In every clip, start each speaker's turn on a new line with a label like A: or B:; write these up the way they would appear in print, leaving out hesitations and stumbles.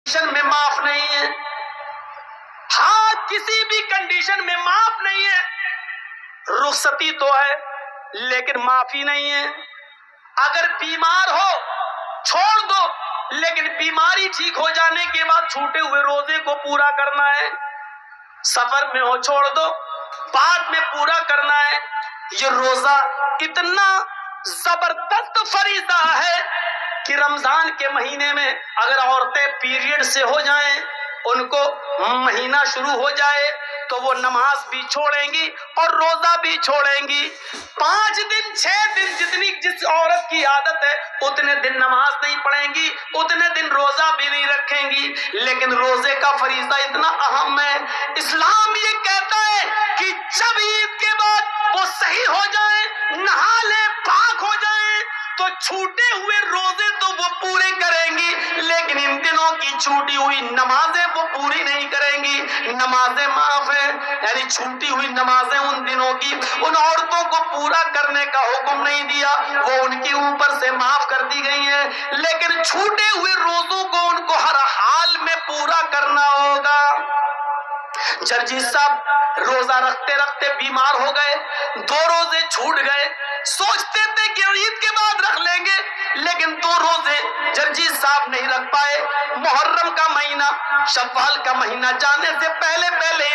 A: Condition میں معاف نہیں ہے. ہاں کسی بھی کنڈیشن میں معاف نہیں ہے. رخصتی تو ہے لیکن معافی نہیں ہے. اگر بیمار ہو چھوڑ دو, لیکن بیماری ٹھیک ہو جانے کے بعد چھوٹے ہوئے روزے کو پورا کرنا ہے. سفر میں ہو چھوڑ دو, بعد میں پورا کرنا ہے. یہ روزہ اتنا زبردست فریضہ ہے کہ رمضان کے مہینے میں اگر عورتیں پیریڈ سے ہو جائیں, ان کو مہینہ شروع ہو جائے تو وہ نماز بھی چھوڑیں گی اور روزہ بھی چھوڑیں گی. 5 دن 6 دن جس عورت کی عادت ہے اتنے دن نماز نہیں پڑھیں گی, اتنے دن روزہ بھی نہیں رکھیں گی. لیکن روزے کا فریضہ اتنا اہم ہے. اسلام یہ کہتا ہے کہ جب عید کے بعد وہ صحیح ہو جائیں, نہا لیں, پاک ہو جائیں, تو چھوٹے ہوئے روزے تو وہ پورے کریں گی, لیکن ان دنوں کی چھوٹی ہوئی نمازیں وہ پوری نہیں کریں گی. نمازیں معاف ہیں, یعنی چھوٹی ہوئی نمازیں ان دنوں کی ان عورتوں کو پورا کرنے کا حکم نہیں دیا, وہ ان کے اوپر سے معاف کر دی گئی ہیں. لیکن چھوٹے ہوئے روزوں کو ان کو ہر حال میں پورا کرنا ہوگا. جرجیت صاحب روزہ رکھتے رکھتے بیمار ہو گئے, 2 روزے چھوٹ گئے. سوچتے تھے کہ عید کے بعد رکھ لیں گے, لیکن 2 روزے جرجیت صاحب نہیں رکھ پائے. محرم کا مہینہ, شوال کا مہینہ جانے سے پہلے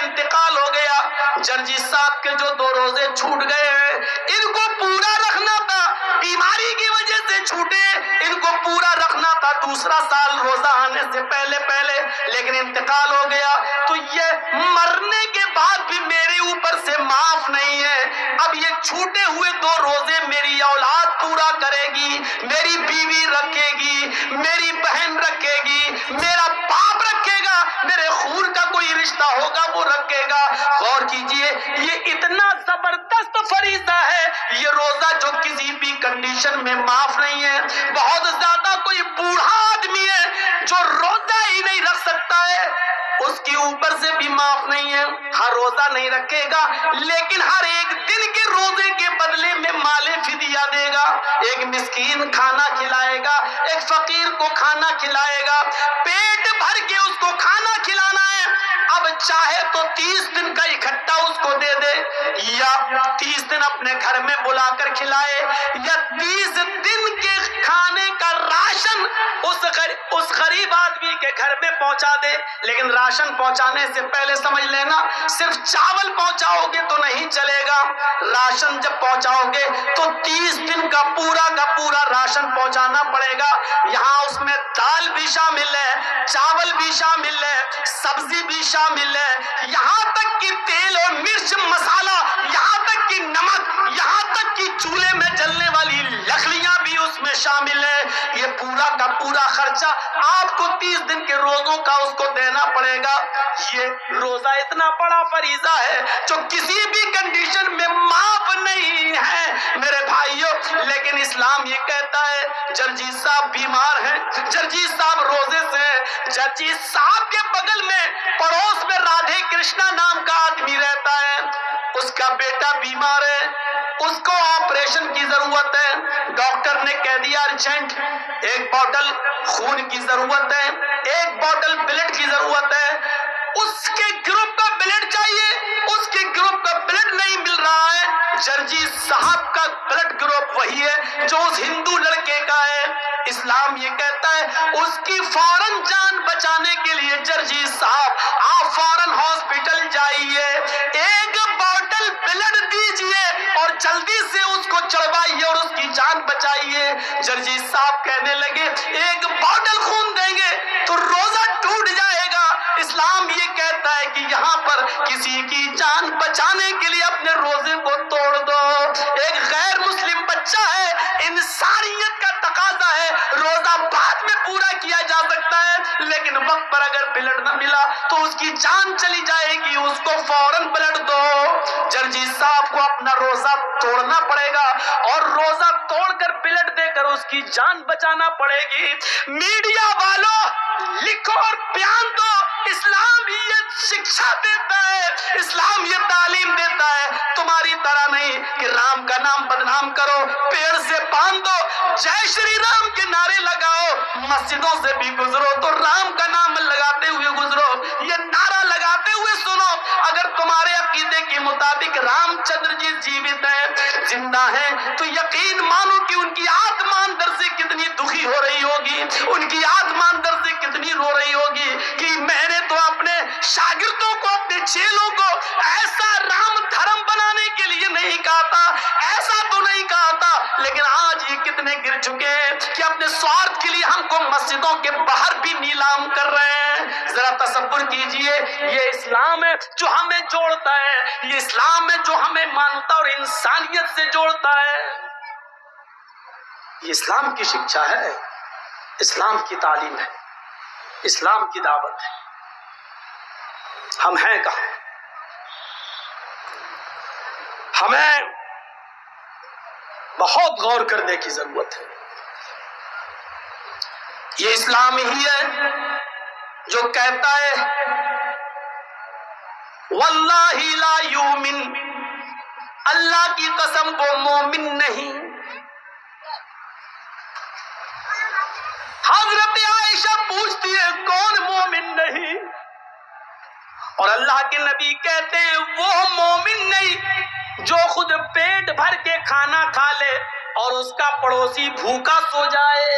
A: انتقال ہو گیا. جرجیت صاحب کے جو 2 روزے چھوٹ گئے ہیں ان کو پورا رکھنا تھا, بیماری کی وجہ سے چھوٹے, ان کو پورا رکھنا تھا دوسرا سال روزہ آنے سے پہلے, لیکن انتقال ہو گیا. تو یہ مرنے کے بعد بھی میرے اوپر سے معاف نہیں ہے. اب یہ چھوٹے ہوئے 2 روزے میری اولاد پورا کرے گی, میری بیوی رکھے گی, میری بہن رکھے گی, میرا باپ رکھے گا, میرے خون کا کوئی رشتہ ہوگا وہ رکھے گا. غور کیجئے, یہ اتنا زبردست فریضہ ہے یہ روزہ جو کسی بھی کنڈیشن میں معاف نہیں ہے. بہت زیادہ کوئی بوڑھا آدمی ہے جو روزہ ہی نہیں رکھ سکتا ہے, اس کے اوپر سے بھی معاف نہیں ہے. ہر روزہ نہیں رکھے گا لیکن ہر ایک دن کے روزے کے بدلے میں مال فدیہ دے گا. ایک مسکین کھانا کھلائے گا, ایک فقیر کو کھانا کھلائے گا, پیٹ بھر کے اس کو کھانا کھلانا ہے. اب چاہے تو 30 دن کا اکٹھا اس کو دے دے, یا 30 دن اپنے گھر میں بلا کر کھلائے, یا 30 دن کے کھانے کا راشن اس غریب آدمی کے گھر میں پہنچا دے. لیکن راشن پہنچانے سے پہلے سمجھ لینا, صرف چاول پہنچاؤ گے تو نہیں چلے گا. راشن جب پہنچاؤ گے تو 30 دن کا پورا راشن پہنچانا پڑے گا. یہاں اس میں دال بھی شامل ہے, چاول بھی شامل ہے, سبزی بھی شامل ہے, یہاں تک کہ تیل اور مرچ مسالہ, یہاں تک کہ نمک, یہاں تک کہ چولہے میں جلنے والی لکڑیاں بھی اس میں شامل ہے. یہ پورا کا پورا خرچہ آپ کو 30 دن کے روزوں کا اس کو دینا پڑے گا. یہ روزہ اتنا بڑا فریضہ ہے جو کسی بھی کنڈیشن میں معاف نہیں ہے میرے بھائیوں. لیکن اسلام یہ کہتا ہے جرجیت صاحب بیمار ہیں, جرجیت صاحب روزے سے ہیں, جرجیت صاحب کے بغل میں پڑوس میں رادھے کرشنا نام کا آدمی رہتا ہے, اس کا بیٹا بیمار ہے, اس کو آپریشن کی ضرورت ہے. ڈاکٹر نے کہہ دیا ارجنٹ, 1 بوتل خون کی ضرورت ہے, 1 بوتل بلڈ کی ضرورت ہے. اس کے گروپ کا بلڈ چاہیے, اس کے گروپ کا بلڈ نہیں مل رہا ہے. جرجیت صاحب کا بلڈ گروپ وہی ہے جو اس ہندو لڑکے کا ہے. اسلام یہ کہتا ہے اس کی فوراً جان بچانے کے لیے جرجیت صاحب آپ فوراً ہاسپٹل جائیے, 1 بوتل بلڈ دیجئے اور جلدی سے اس کو چڑھوائیے اور اس کی جان بچائیے. جرجیت صاحب کہنے لگے 1 بوتل خون دیں گے تو روزہ ٹوٹ جائے گا. اسلام یہ کہتا ہے کہ یہاں پر کسی کی جان بچانے کے لیے اپنے روزے کو توڑ دو. ایک غیر مسلم بچہ ہے, انسانیت کا تقاضا ہے, روزہ بعد میں پورا کیا جا سکتا ہے لیکن وقت پر اگر بلڈ نہ ملا تو اس کی جان چلی جائے گی, اس کو فوراً بلڈ دو. جرجیت صاحب کو اپنا روزہ توڑنا پڑے گا اور روزہ توڑ کر بلڈ دے کر اس کی جان بچانا پڑے گی. میڈیا والوں لکھو اور بیان دو, اسلام یہ شکشا دیتا ہے, اسلام یہ تعلیم دیتا ہے. تمہاری طرح نہیں کہ رام کا نام بدنام کرو, پیڑ سے باندھ دو, جے شری رام کے نعرے لگاؤ, مسجدوں سے بھی گزرو تو رام کا نام زندہ ہیں تو یقین مانو کہ ان کی آتما اندر سے کتنی دکھی ہو رہی ہوگی، ان کی آتما اندر سے کتنی رو رہی ہوگی کہ میں نے تو اپنے شاگردوں کو، اپنے چیلوں کو ایسا رام دھرم بنانے کے لیے نہیں کہا تھا، ایسا تو نہیں کہا تھا، لیکن آج یہ کتنے گر چکے ہیں کہ اپنے سوارتھ کے لیے ہم کو مسجدوں کے باہر بھی نیلام کر رہے ہیں۔ ذرا تصور کیجئے، یہ اسلام ہے جو ہمیں جوڑتا ہے، یہ اسلام ہے جو ہمیں مانتا اور انسانیت سے جوڑتا ہے۔ یہ اسلام کی شکشا ہے، اسلام کی تعلیم ہے، اسلام کی دعوت ہے۔ ہم ہیں کہاں؟ ہمیں بہت غور کرنے کی ضرورت ہے۔ یہ اسلام ہی ہے جو کہتا ہے واللہ لا یؤمن، اللہ کی قسم وہ مومن نہیں۔ حضرت عائشہ پوچھتی ہے کون مومن نہیں؟ اور اللہ کے نبی کہتے ہیں وہ مومن نہیں جو خود پیٹ بھر کے کھانا کھا لے اور اس کا پڑوسی بھوکا سو جائے۔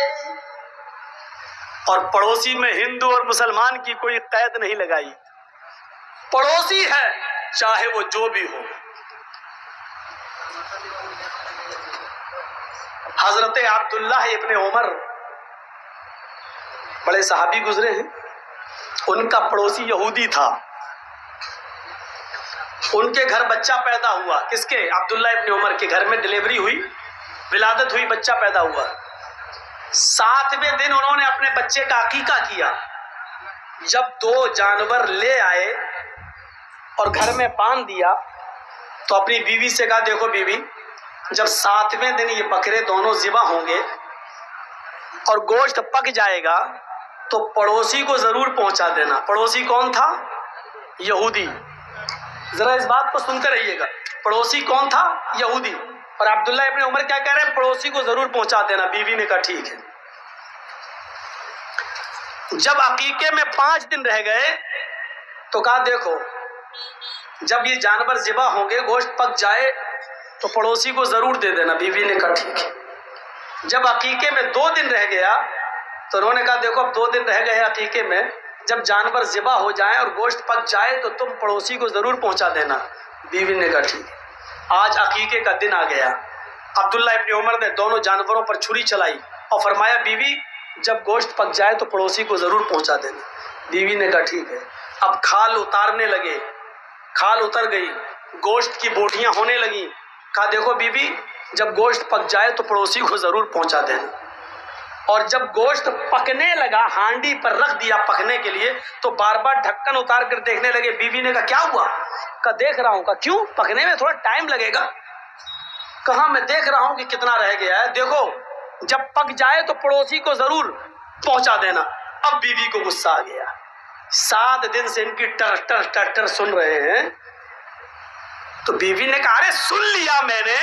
A: اور پڑوسی میں ہندو اور مسلمان کی کوئی قید نہیں لگائی، پڑوسی ہے چاہے وہ جو بھی ہو۔ حضرت عبداللہ ابن عمر بڑے صحابی گزرے ہیں، ان کا پڑوسی یہودی تھا، ان کے گھر بچہ پیدا ہوا، کس کے؟ عبداللہ ابن عمر کے گھر میں ڈیلیوری ہوئی، ولادت ہوئی، بچہ پیدا ہوا۔ 7ویں دن انہوں نے اپنے بچے کا عقیقہ کیا۔ جب 2 جانور لے آئے اور گھر میں باندھ دیا تو اپنی بیوی سے کہا دیکھو بیوی، جب 7ویں دن یہ بکرے دونوں ذبح ہوں گے اور گوشت پک جائے گا تو پڑوسی کو ضرور پہنچا دینا۔ پڑوسی کون تھا؟ یہودی۔ ذرا اس بات کو سنتے رہیے گا، پڑوسی کون تھا؟ یہودی۔ اور عبداللہ ابن عمر کیا کہہ رہے ہیں؟ پڑوسی کو ضرور پہنچا دینا۔ بیوی نے کہا ٹھیک ہے۔ جب عقیقے میں 5 دن رہ گئے تو کہا دیکھو جب یہ جانور ذبح ہوں گے، گوشت پک جائے تو پڑوسی کو ضرور دے دینا۔ بیوی نے کہا ٹھیک ہے۔ جب عقیقے میں 2 دن رہ گیا تو انہوں نے کہا دیکھو اب 2 دن رہ گئے عقیقے میں، جب جانور ذبح ہو جائیں اور گوشت پک جائے تو تم پڑوسی کو ضرور پہنچا دینا۔ بیوی نے کہا ٹھیک ہے۔ آج عقیقے کا دن آ گیا، عبداللہ ابن عمر نے دونوں جانوروں پر چھری چلائی اور فرمایا بیوی جب گوشت پک جائے تو پڑوسی کو ضرور پہنچا دینا۔ بیوی نے کہا ٹھیک ہے۔ اب کھال اتارنے لگے، کھال اتر گئی، گوشت کی بوٹیاں ہونے لگیں۔ کہا دیکھو بیوی جب گوشت پک جائے تو پڑوسی کو ضرور پہنچا دینا۔ اور جب گوشت پکنے لگا، ہانڈی پر رکھ دیا پکنے کے لیے، تو بار بار ڈھکن اتار کر دیکھنے لگے۔ بیوی نے کہا کیا ہوا؟ کہا دیکھ رہا ہوں۔ کہا کیوں؟ پکنے میں تھوڑا ٹائم لگے گا۔ کہا میں دیکھ رہا ہوں کہ کتنا رہ گیا ہے، دیکھو جب پک جائے تو پڑوسی کو ضرور پہنچا دینا۔ اب بیوی کو غصہ آ گیا، 7 دن سے ان کی ٹر ٹر ٹر ٹر سن رہے ہیں۔ تو بیوی نے کہا ارے سن لیا میں نے،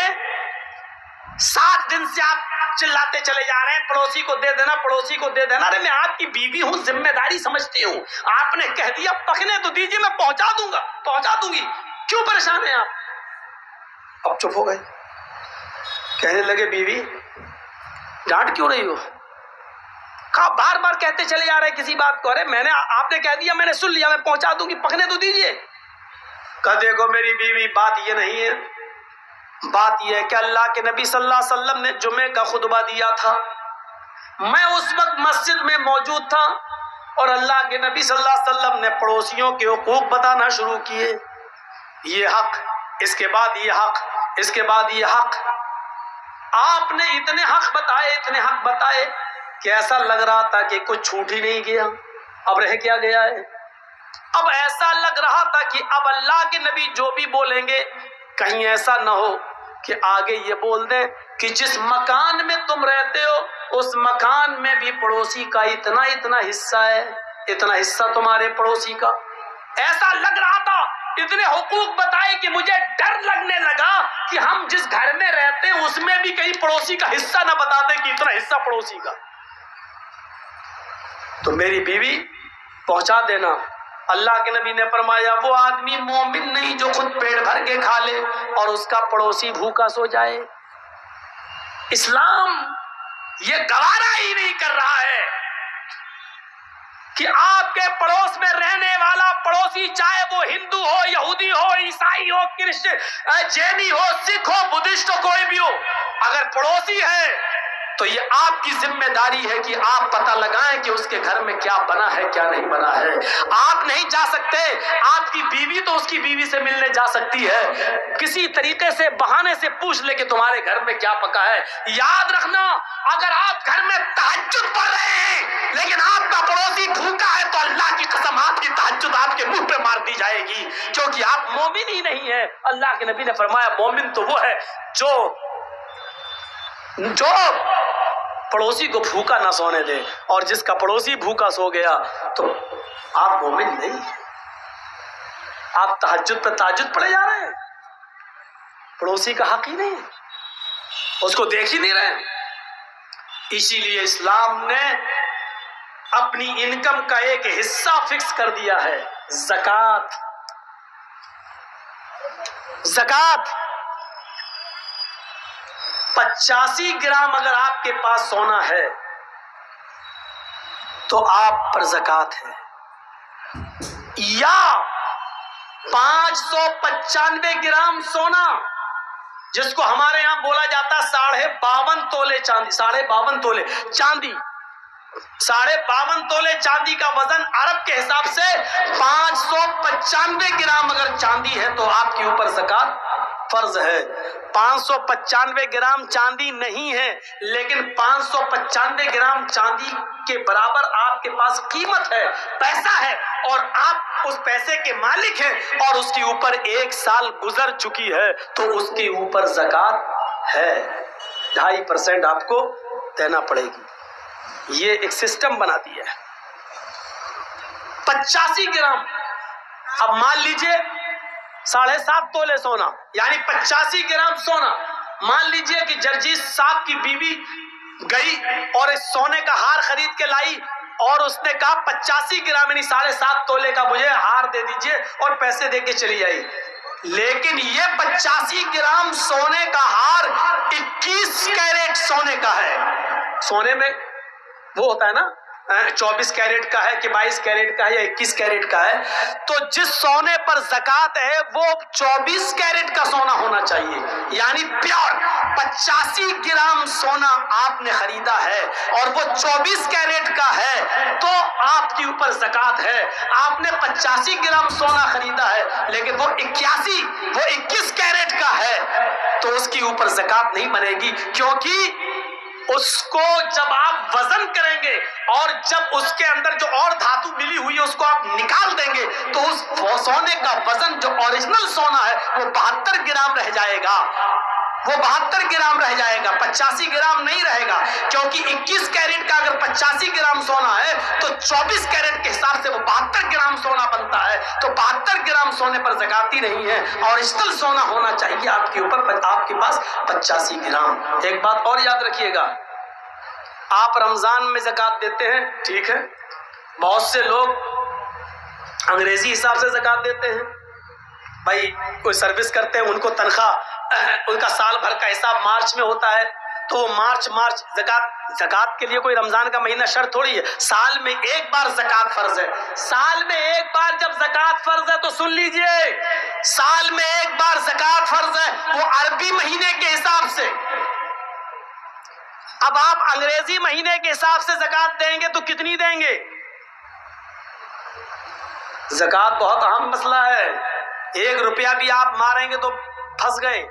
A: 7 دن سے آپ چلاتے چلے جا رہے ہیں پڑوسی کو دے دینا، پڑوسی کو دے دینا۔ ارے میں آپ کی بیوی ہوں، ذمہ داری سمجھتی ہوں، آپ نے کہہ دیا پکنے تو دیجیے، میں پہنچا دوں گا، پہنچا دوں گی، کیوں پریشان ہیں آپ؟ اب چپ ہو گئے، کہنے لگے بیوی ڈانٹ کیوں رہی ہو؟ کہا بار بار کہتے چلے جا رہے کسی بات کو، ارے میں نے آپ نے کہہ دیا، میں نے سن لیا، میں پہنچا دوں گی، پکنے تو دیجیے۔ کہا دیکھو میری بیوی بات یہ نہیں ہے، بات یہ ہے کہ اللہ کے نبی صلی اللہ علیہ وسلم نے جمعے کا خطبہ دیا تھا، میں اس وقت مسجد میں موجود تھا اور اللہ کے نبی صلی اللہ علیہ وسلم نے پڑوسیوں کے حقوق بتانا شروع کیے، یہ حق، اس کے بعد یہ حق، اس کے بعد یہ حق۔ آپ نے اتنے حق بتائے، اتنے حق بتائے کہ ایسا لگ رہا تھا کہ کچھ چھوٹ ہی نہیں گیا، اب رہ کیا گیا ہے۔ اب ایسا لگ رہا تھا کہ اب اللہ کے نبی جو بھی بولیں گے کہیں ایسا نہ ہو کہ آگے یہ بول دیں کہ جس مکان میں تم رہتے ہو اس مکان میں بھی پڑوسی کا اتنا اتنا حصہ ہے، اتنا حصہ تمہارے پڑوسی کا۔ ایسا لگ رہا تھا، اتنے حقوق بتائے کہ مجھے ڈر لگنے لگا کہ ہم جس گھر میں رہتے ہیں اس میں بھی کہیں پڑوسی کا حصہ نہ بتا دیں کہ اتنا حصہ پڑوسی کا۔ تو میری بیوی پہنچا دینا۔ اللہ کے نبی نے فرمایا وہ آدمی مومن نہیں جو خود پیٹ بھر کے کھا لے اور اس کا پڑوسی بھوکا سو جائے۔ اسلام یہ گوارا ہی نہیں کر رہا ہے کہ آپ کے پڑوس میں رہنے والا پڑوسی، چاہے وہ ہندو ہو، یہودی ہو، عیسائی ہو، کرسچن، جینی ہو، سکھ ہو، بدھسٹ ہو، کوئی بھی ہو، اگر پڑوسی ہے تو یہ آپ کی ذمہ داری ہے کہ آپ پتہ لگائیں کہ اس کے گھر میں کیا بنا ہے کیا نہیں بنا ہے۔ آپ نہیں جا سکتے، آپ کی بیوی تو اس کی بیوی سے ملنے جا سکتی ہے، کسی طریقے سے بہانے سے پوچھ لے کہ تمہارے گھر میں کیا پکا ہے۔ یاد رکھنا، اگر آپ گھر میں تہجد پڑھ رہے ہیں لیکن آپ کا پڑوسی بھوکا ہے تو اللہ کی قسم آپ کی تہجد آپ کے منہ پہ مار دی جائے گی، کیونکہ آپ مومن ہی نہیں ہیں۔ اللہ کے نبی نے فرمایا مومن تو وہ ہے جو پڑوسی کو بھوکا نہ سونے دے، اور جس کا پڑوسی بھوکا سو گیا تو آپ مومن نہیں، آپ تہجد پہ تہجد پڑے جا رہے ہیں، پڑوسی کا حق ہی نہیں، اس کو دیکھ ہی نہیں رہے۔ اسی لیے اسلام نے اپنی انکم کا ایک حصہ فکس کر دیا ہے، زکوٰۃ۔ زکوٰۃ 85 گرام اگر آپ کے پاس سونا ہے تو آپ پر زکوٰۃ ہے، یا 595 گرام سونا جس کو ہمارے یہاں بولا جاتا 52.5 تولے چاندی، 52.5 تولے چاندی، 52.5 تولے چاندی کا وزن عرب کے حساب سے 595 گرام اگر چاندی ہے تو آپ کے اوپر زکوٰۃ فرض ہے۔ 595 گرام چاندی نہیں ہے لیکن 595 گرام چاندی کے برابر آپ کے پاس قیمت ہے، پیسہ ہے، اور آپ اس پیسے کے مالک ہیں، اور اس کے اوپر 1 سال گزر چکی ہے تو اس کے اوپر زکوٰۃ ہے، 2.5% آپ کو دینا پڑے گی۔ یہ ایک سسٹم بنا دیا ہے۔ 85 گرام، اب مان لیجئے 7.5 تولے سونا، یعنی 85 گرام سونا۔ مان لیجئے کہ جرجیت صاحب کی بیوی گئی اور اس سونے کا ہار خرید کے لائی، اور اس نے کہا 85 گرام یعنی 7.5 تولے کا مجھے ہار دے دیجئے، اور پیسے دے کے چلی آئی، لیکن یہ 85 گرام سونے کا ہار 21 کیرٹ سونے کا ہے۔ سونے میں وہ ہوتا ہے نا 24 کیرٹ کا ہے کہ 22 کیرٹ کا ہے یا 21 کیرٹ کا ہے، تو جس سونے پر زکوٰۃ ہے وہ 24 کیرٹ کا سونا ہونا چاہیے، یعنی پیور 85 گرام سونا آپ نے خریدا ہے اور وہ 24 کیرٹ کا ہے تو آپ کے اوپر زکوٰۃ ہے۔ آپ نے 85 گرام سونا خریدا ہے لیکن وہ 21 کیرٹ کا ہے تو اس کے اوپر زکوٰۃ نہیں بنے گی، کیونکہ اس کو جب آپ وزن کریں گے اور جب اس کے اندر جو اور دھاتو ملی ہوئی ہے اس کو آپ نکال دیں گے تو اس سونے کا وزن جو اوریجنل سونا ہے وہ 72 گرام رہ جائے گا، وہ 72 گرام رہ جائے گا، 85 گرام نہیں رہے گا، کیونکہ 21 کیرٹ کا اگر 85 گرام سونا ہے تو 24 کیرٹ کے حساب سے وہ 72 گرام سونا بنتا ہے، تو 72 گرام سونے پر زکوٰۃ ہی نہیں ہے، اوریجنل سونا ہونا چاہیے آپ کے اوپر، آپ کے پاس 85 گرام۔ ایک بات اور یاد رکھیے گا، آپ رمضان میں زکوٰۃ دیتے ہیں، ٹھیک ہے، بہت سے لوگ انگریزی حساب سے زکوٰۃ دیتے ہیں، بھائی کوئی سروس کرتے ہیں ان کو تنخواہ، ان کا سال بھر کا حساب مارچ میں ہوتا ہے تو وہ مارچ زکوٰۃ کے لیے کوئی رمضان کا مہینہ شرط تھوڑی ہے، سال میں ایک بار زکوٰۃ فرض ہے، سال میں ایک بار جب زکوٰۃ فرض ہے تو سن لیجئے، سال میں ایک بار زکوٰۃ فرض ہے وہ عربی مہینے کے حساب سے۔ اب آپ انگریزی مہینے کے حساب سے زکوٰۃ دیں گے تو کتنی دیں گے؟ زکوٰۃ بہت اہم مسئلہ ہے، 1 روپیہ بھی آپ ماریں گے تو پھنس گئے۔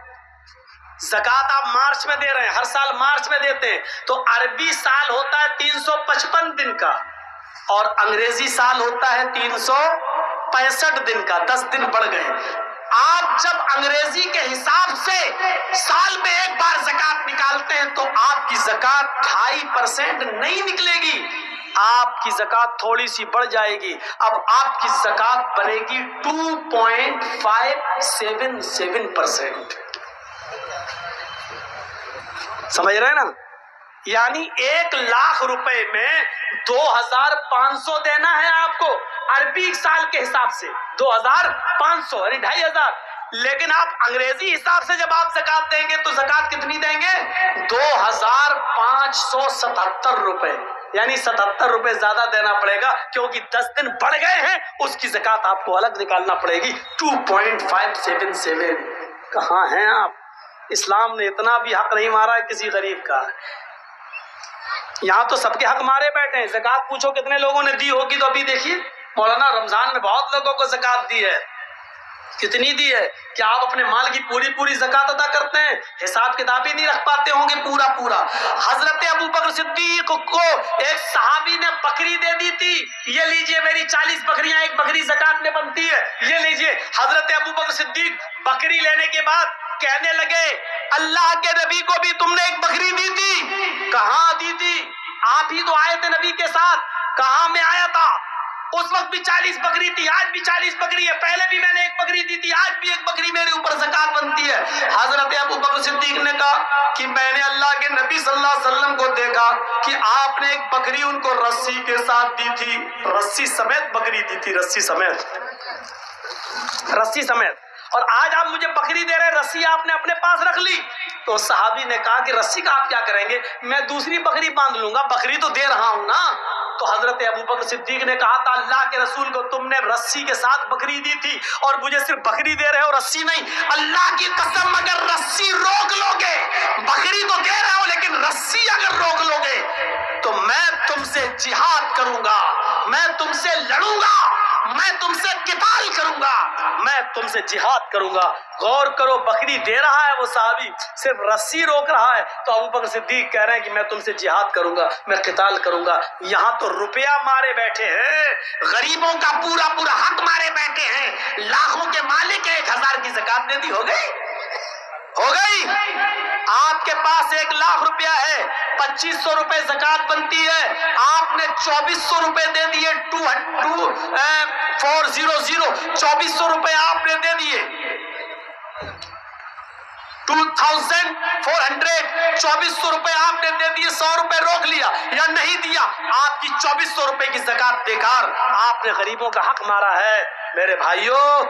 A: زکوٰۃ آپ مارچ میں دے رہے ہیں، ہر سال مارچ میں دیتے ہیں، تو عربی سال ہوتا ہے 355 دن کا اور انگریزی سال ہوتا ہے 365 دن کا، 10 دن بڑھ گئے۔ آپ جب انگریزی کے حساب سے سال میں ایک بار زکوٰۃ نکالتے ہیں تو آپ کی زکوٰۃ 2.5% نہیں نکلے گی، آپ کی زکوٰۃ تھوڑی سی بڑھ جائے گی، اب آپ کی زکوٰۃ بنے گی 2.577%۔ سمجھ رہے ہیں نا؟ یعنی 1 لاکھ روپے میں 2500 دینا ہے آپ کو عربی سال کے حساب سے، 2500 یعنی 2500، لیکن آپ انگریزی حساب سے جب آپ زکات دیں گے تو زکات کتنی دیں گے؟ 2577 روپے، یعنی 77 روپے زیادہ دینا پڑے گا، کیونکہ 10 دن بڑھ گئے ہیں، اس کی زکات آپ کو الگ نکالنا پڑے گی 2.577۔ کہاں ہیں آپ؟ اسلام نے اتنا بھی حق نہیں مارا ہے کسی غریب کا۔ یہاں تو سب کے حق مارے بیٹھے ہیں۔ زکات پوچھو کتنے لوگوں نے دی ہوگی، تو ابھی دیکھیے مولانا رمضان میں بہت لوگوں کو زکات دی ہے۔ کتنی دی ہے؟ کیا آپ اپنے مال کی پوری زکات ادا کرتے ہیں؟ حساب کتاب ہی نہیں رکھ پاتے ہوں گے پورا۔ حضرت ابوبکر صدیق کو ایک صحابی نے بکری دے دی تھی، یہ لیجئے میری 40 بکریاں، ایک بکری زکات میں بنتی ہے، یہ لیجئے۔ حضرت ابوبکر صدیق بکری لینے کے بعد کہنے لگے اللہ کے نبی کو بھی تم نے ایک بکری دی تھی؟ کہاں دی تھی؟ آپ ہی تو آئے تھے نبی کے ساتھ۔ کہاں میں آیا تھا؟ اس وقت بھی 40 بکری تھی، آج بھی 40 بکری ہے، پہلے بھی میں نے ایک بکری دی تھی، آج بھی ایک بکری میرے اوپر زکات بنتی ہے۔ حضرت ابوبکر صدیق نے کہا کہ میں نے اللہ کے نبی صلی اللہ علیہ وسلم کو دیکھا کہ آپ نے ایک بکری ان کو رسی کے ساتھ دی تھی، رسی سمیت بکری دی تھی، رسی سمیت، اور آج آپ مجھے بکری دے رہے ہیں، رسی آپ نے اپنے پاس رکھ لی۔ تو صحابی نے کہا کہ رسی کا آپ کیا کریں گے؟ میں دوسری بکری باندھ لوں گا، بکری تو دے رہا ہوں نا۔ تو حضرت ابوبکر صدیق نے کہا تھا اللہ کے رسول کو تم نے رسی کے ساتھ بکری دی تھی اور مجھے صرف بکری دے رہے ہو، رسی نہیں۔ اللہ کی قسم اگر رسی روک لو گے، بکری تو دے رہے ہو لیکن رسی اگر روک لو گے تو میں تم سے جہاد کروں گا، میں تم سے لڑوں گا، میں تم سے قتال کروں گا، میں تم سے جہاد کروں گا۔ غور کرو، بکری دے رہا ہے وہ صحابی، صرف رسی روک رہا ہے، تو ابوبکر صدیق کہہ رہے ہیں کہ میں تم سے جہاد کروں گا، میں قتال کروں گا۔ یہاں تو روپیہ مارے بیٹھے ہیں، غریبوں کا پورا حق مارے بیٹھے ہیں، لاکھوں کے مالک ہیں، 1000 کی زکات دے دی، ہو گئی؟ آپ کے پاس 1,00,000 روپیہ ہے، 2500 روپے زکات بنتی ہے، آپ نے 2400 روپے دے دیے، 2400 روپے آپ نے دے دیے، 2400 2400 روپے آپ نے دے دیے، 100 روپے روک لیا یا نہیں دیا، آپ کی 2400 روپے کی زکات بیکار، آپ نے غریبوں کا حق مارا ہے۔ میرے بھائیوں،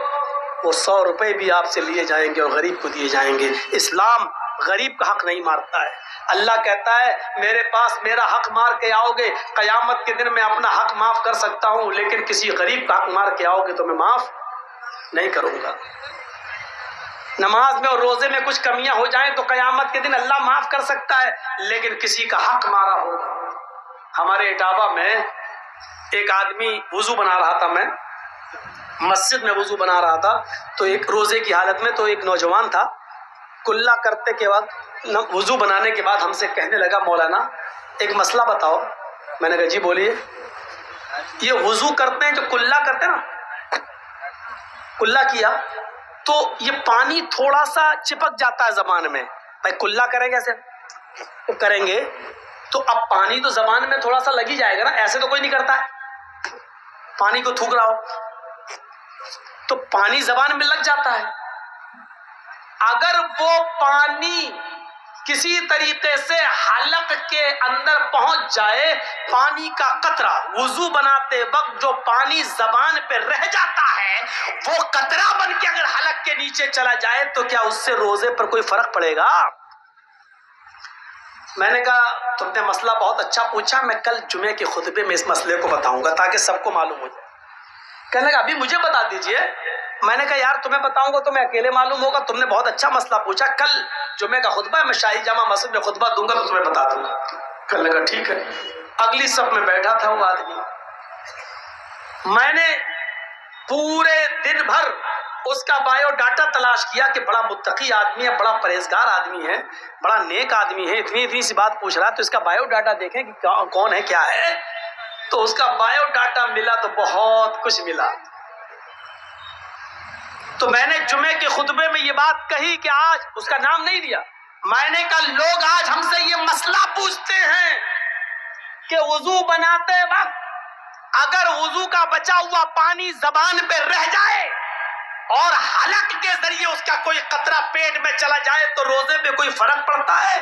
A: وہ 100 روپے بھی آپ سے لیے جائیں گے اور غریب کو دیے جائیں گے۔ اسلام غریب کا حق نہیں مارتا ہے۔ اللہ کہتا ہے میرے پاس میرا حق مار کے آؤ گے، قیامت کے دن میں اپنا حق معاف کر سکتا ہوں، لیکن کسی غریب کا حق مار کے آؤ گے تو میں معاف نہیں کروں گا۔ نماز میں اور روزے میں کچھ کمیاں ہو جائیں تو قیامت کے دن اللہ معاف کر سکتا ہے، لیکن کسی کا حق مارا ہوگا۔ ہمارے اٹاوا میں ایک آدمی وضو بنا رہا تھا، میں مسجد میں وضو بنا رہا تھا، تو ایک روزے کی حالت میں تو ایک نوجوان تھا، کلا کرتے کے بعد وضو بنانے کے بعد ہم سے کہنے لگا مولانا ایک مسئلہ بتاؤ۔ میں نے کہا جی بولیے۔ یہ وضو کرتے ہیں جو کلا کرتے ہیں نا، کلا کیا تو یہ پانی تھوڑا سا چپک جاتا ہے زبان میں، بھائی کلا کریں گے ایسے تو کریں گے تو اب پانی تو زبان میں تھوڑا سا لگ ہی جائے گا نا، ایسے تو کوئی نہیں کرتا ہے، پانی کو تھوک رہا ہو تو پانی زبان میں لگ جاتا ہے۔ اگر وہ پانی کسی طریقے سے حلق کے اندر پہنچ جائے، پانی کا قطرہ، وضو بناتے وقت جو پانی زبان پہ رہ جاتا ہے وہ قطرہ بن کے اگر حلق کے نیچے چلا جائے تو کیا اس سے روزے پر کوئی فرق پڑے گا؟ میں نے کہا تم نے مسئلہ بہت اچھا پوچھا، میں کل جمعے کے خطبے میں اس مسئلے کو بتاؤں گا تاکہ سب کو معلوم ہو جائے۔ کہنے لگا ابھی مجھے بتا دیجئے۔ میں نے کہا یار تمہیں بتاؤں گا تو میں اکیلے معلوم ہوگا، تم نے بہت اچھا مسئلہ پوچھا، کل جمعے کا خطبہ ہے، میں شاہی جامع مسجد میں خطبہ دوں گا تو تمہیں بتا دوں گا۔ کہنے لگا ٹھیک ہے۔ اگلی صف میں بیٹھا تھا وہ آدمی، میں نے پورے دن بھر اس کا بایو ڈاٹا تلاش کیا کہ بڑا متقی آدمی ہے، بڑا پرہیزگار آدمی ہے، بڑا نیک آدمی ہے، اتنی سی بات پوچھ رہا ہے تو اس کا بایو ڈاٹا دیکھیں کہ کون ہے کیا ہے۔ تو اس کا بایو ڈاٹا ملا تو بہت کچھ ملا۔ تو میں نے جمعے کے خطبے میں یہ بات کہی کہ آج اس کا نام نہیں لیا، میں نے کہا لوگ آج ہم سے یہ مسئلہ پوچھتے ہیں کہ وضو بناتے وقت اگر وضو کا بچا ہوا پانی زبان پہ رہ جائے اور حلق کے ذریعے اس کا کوئی قطرہ پیٹ میں چلا جائے تو روزے پہ کوئی فرق پڑتا ہے؟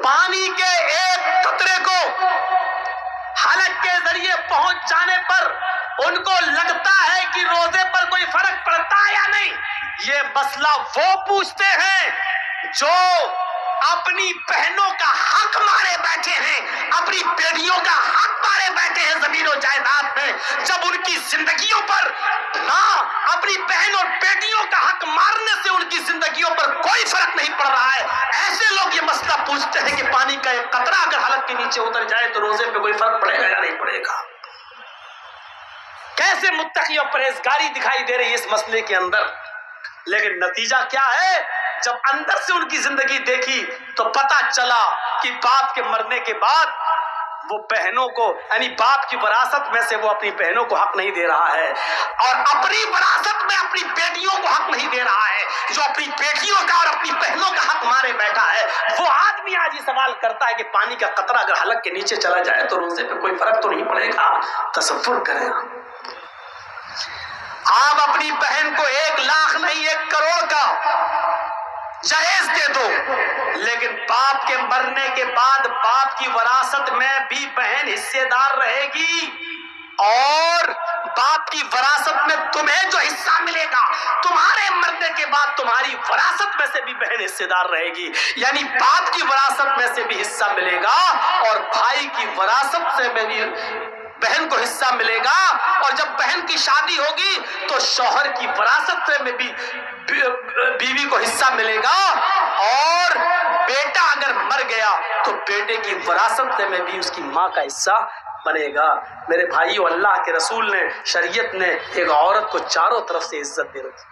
A: پانی کے ایک قطرے کو حلق کے ذریعے پہنچ جانے پر ان کو لگتا ہے کہ روزے پر کوئی فرق پڑتا ہے یا یہ مسئلہ وہ پوچھتے ہیں جو اپنی بہنوں کا حق مارے بیٹھے ہیں، اپنی بیٹیوں کا حق مارے بیٹھے ہیں زمین و جائیداد میں، جب ان کی زندگیوں پر اپنی بہن اور بیٹیوں کا حق مارنے سے ان کی زندگیوں پر کوئی فرق نہیں پڑ رہا ہے، ایسے لوگ یہ مسئلہ پوچھتے ہیں کہ پانی کا ایک قطرہ اگر حلق کے نیچے اتر جائے تو روزے پہ کوئی فرق پڑے گا یا نہیں پڑے گا؟ کیسے متقی اور پرہیزگاری دکھائی دے رہی ہے اس مسئلے کے اندر، لیکن نتیجہ کیا ہے؟ جب اندر سے ان کی زندگی دیکھی تو پتا چلا کہ باپ کے مرنے کے بعد وہ بہنوں کو، یعنی باپ کی وراثت میں سے وہ اپنی بہنوں کو حق نہیں دے رہا ہے، اور اپنی وراثت میں اپنی بیٹیوں کو حق نہیں دے رہا ہے۔ جو اپنی بیٹیوں کا اور اپنی بہنوں کا حق مارے بیٹھا ہے، وہ آدمی آج یہ سوال کرتا ہے کہ پانی کا قطرہ اگر حلق کے نیچے چلا جائے تو روزے پہ کوئی فرق تو نہیں پڑے گا؟ تصور کریں آپ اپنی بہن کو 1 لاکھ نہیں 1 کروڑ کا جہیز دے دو، لیکن باپ کے مرنے کے بعد باپ کی وراثت میں بھی بہن حصے دار رہے گی، اور باپ کی وراثت میں تمہیں جو حصہ ملے گا تمہارے مرنے کے بعد تمہاری وراثت میں سے بھی بہن حصے دار رہے گی، یعنی باپ کی وراثت میں سے بھی حصہ ملے گا اور بھائی کی وراثت سے بھی بہن کو حصہ ملے گا، اور جب بہن کی شادی ہوگی تو شوہر کی وراثت میں بھی بیوی کو حصہ ملے گا، اور بیٹا اگر مر گیا تو بیٹے کی وراثت میں بھی اس کی ماں کا حصہ بنے گا۔ میرے بھائیو، اللہ کے رسول نے، شریعت نے ایک عورت کو چاروں طرف سے عزت دے رکھی۔